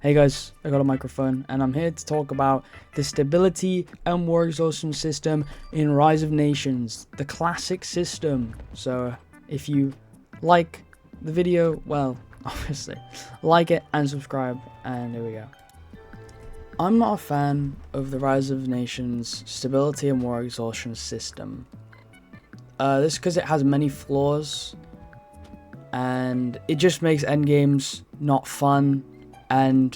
Hey guys, I got a microphone and I'm here to talk about the stability and war exhaustion system in Rise of Nations, the classic system. So if you like the video, well, obviously, like it and subscribe, and here we go. I'm not a fan of the Rise of Nations stability and war exhaustion system. This is because it has many flaws and it just makes endgames not fun. And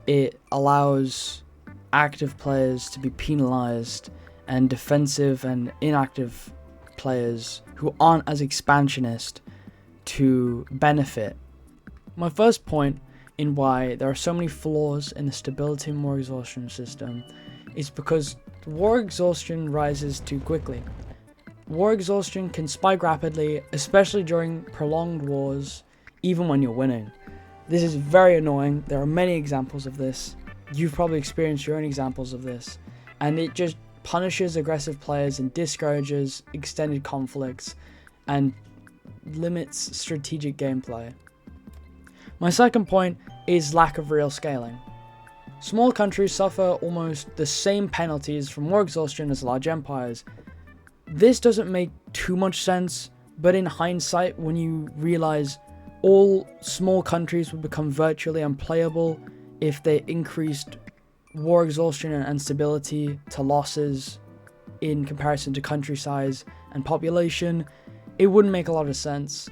it allows active players to be penalized and defensive and inactive players who aren't as expansionist to benefit. My first point in why there are so many flaws in the stability and war exhaustion system is because war exhaustion rises too quickly. War exhaustion can spike rapidly, especially during prolonged wars, even when you're winning. This is very annoying. There are many examples of this. You've probably experienced your own examples of this. And it just punishes aggressive players and discourages extended conflicts and limits strategic gameplay. My second point is lack of real scaling. Small countries suffer almost the same penalties from war exhaustion as large empires. This doesn't make too much sense, but in hindsight, when you realize all small countries would become virtually unplayable if they increased war exhaustion and instability to losses in comparison to country size and population, it wouldn't make a lot of sense.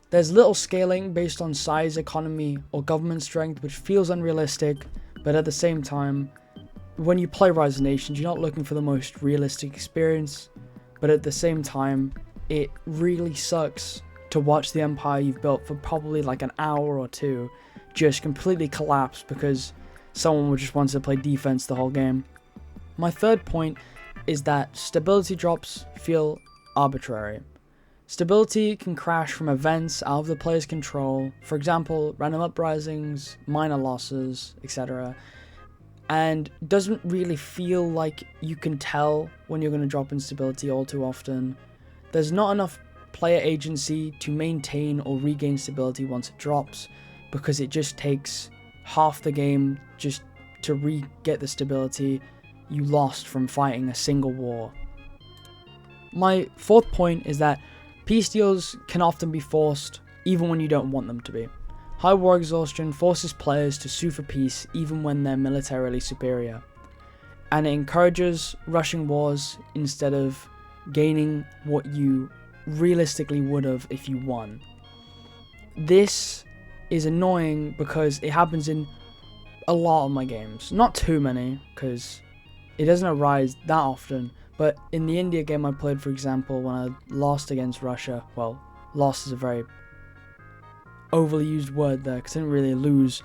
There's little scaling based on size, economy, or government strength, which feels unrealistic, but at the same time, when you play Rise of Nations, you're not looking for the most realistic experience, but at the same time, it really sucks to watch the empire you've built for probably like an hour or two just completely collapse because someone would just want to play defense the whole game. My third point is that stability drops feel arbitrary. Stability can crash from events out of the player's control, for example, random uprisings, minor losses, etc. And doesn't really feel like you can tell when you're going to drop instability all too often. There's not enough player agency to maintain or regain stability once it drops, because it just takes half the game just to re-get the stability you lost from fighting a single war. My fourth point is that peace deals can often be forced even when you don't want them to be. High war exhaustion forces players to sue for peace even when they're militarily superior, and it encourages rushing wars instead of gaining what you realistically would have if you won. This is annoying because it happens in a lot of my games. Not too many, because it doesn't arise that often, but in the India game I played, for example, when I lost against Russia, well, lost is a very overly used word there, because I didn't really lose.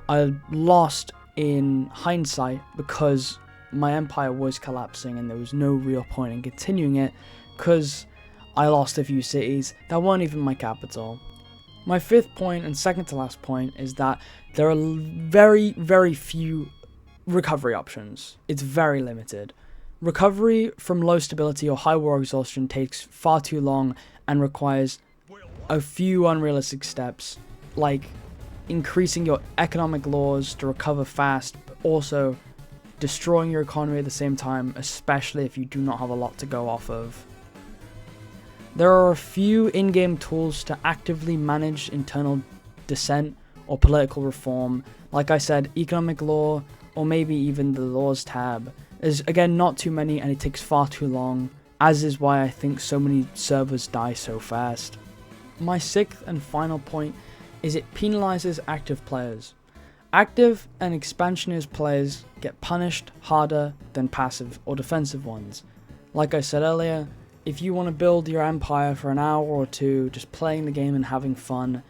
I lost in hindsight because my empire was collapsing and there was no real point in continuing it, because I lost a few cities that weren't even my capital. My fifth point and second to last point is that there are very few recovery options. It's very limited. Recovery from low stability or high war exhaustion takes far too long and requires a few unrealistic steps, like increasing your economic laws to recover fast, but also destroying your economy at the same time, especially if you do not have a lot to go off of. There are a few in-game tools to actively manage internal dissent or political reform. Like I said, economic law, or maybe even the laws tab. There's again not too many and it takes far too long, as is why I think so many servers die so fast. My sixth and final point is it penalizes active players. Active and expansionist players get punished harder than passive or defensive ones. Like I said earlier, if you want to build your empire for an hour or two, just playing the game and having fun,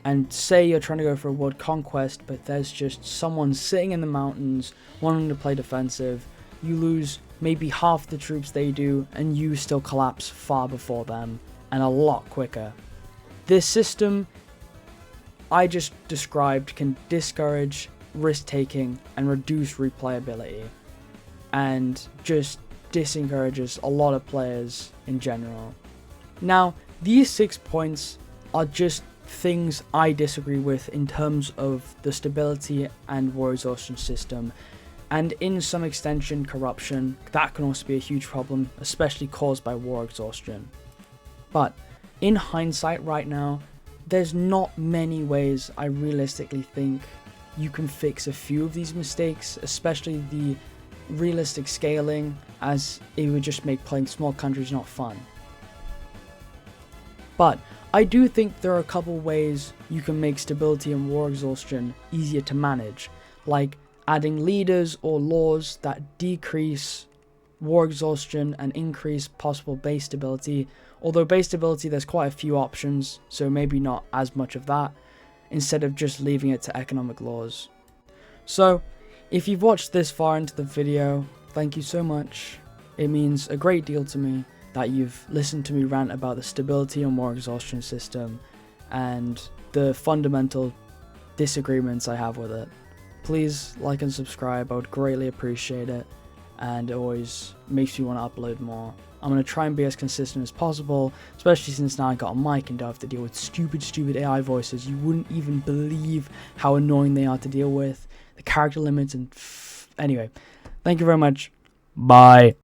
and say you're trying to go for a world conquest, but there's just someone sitting in the mountains wanting to play defensive, you lose maybe half the troops they do, and you still collapse far before them, and a lot quicker. This system I just described can discourage risk-taking and reduce replayability, and just disencourages a lot of players in general. Now, these 6 points are just things I disagree with in terms of the stability and war exhaustion system, and in some extension corruption. That can also be a huge problem, especially caused by war exhaustion. But in hindsight right now, there's not many ways I realistically think you can fix a few of these mistakes, especially the realistic scaling, as it would just make playing small countries not fun. But I do think there are a couple ways you can make stability and war exhaustion easier to manage, like adding leaders or laws that decrease war exhaustion and increase possible base stability. Although base stability, there's quite a few options, so maybe not as much of that, instead of just leaving it to economic laws. So, if you've watched this far into the video, thank you so much. It means a great deal to me that you've listened to me rant about the stability and war exhaustion system and the fundamental disagreements I have with it. Please like and subscribe, I would greatly appreciate it, and it always makes me want to upload more. I'm going to try and be as consistent as possible, especially since now I got a mic and don't have to deal with stupid AI voices. You wouldn't even believe how annoying they are to deal with. The character limits and anyway, thank you very much. Bye.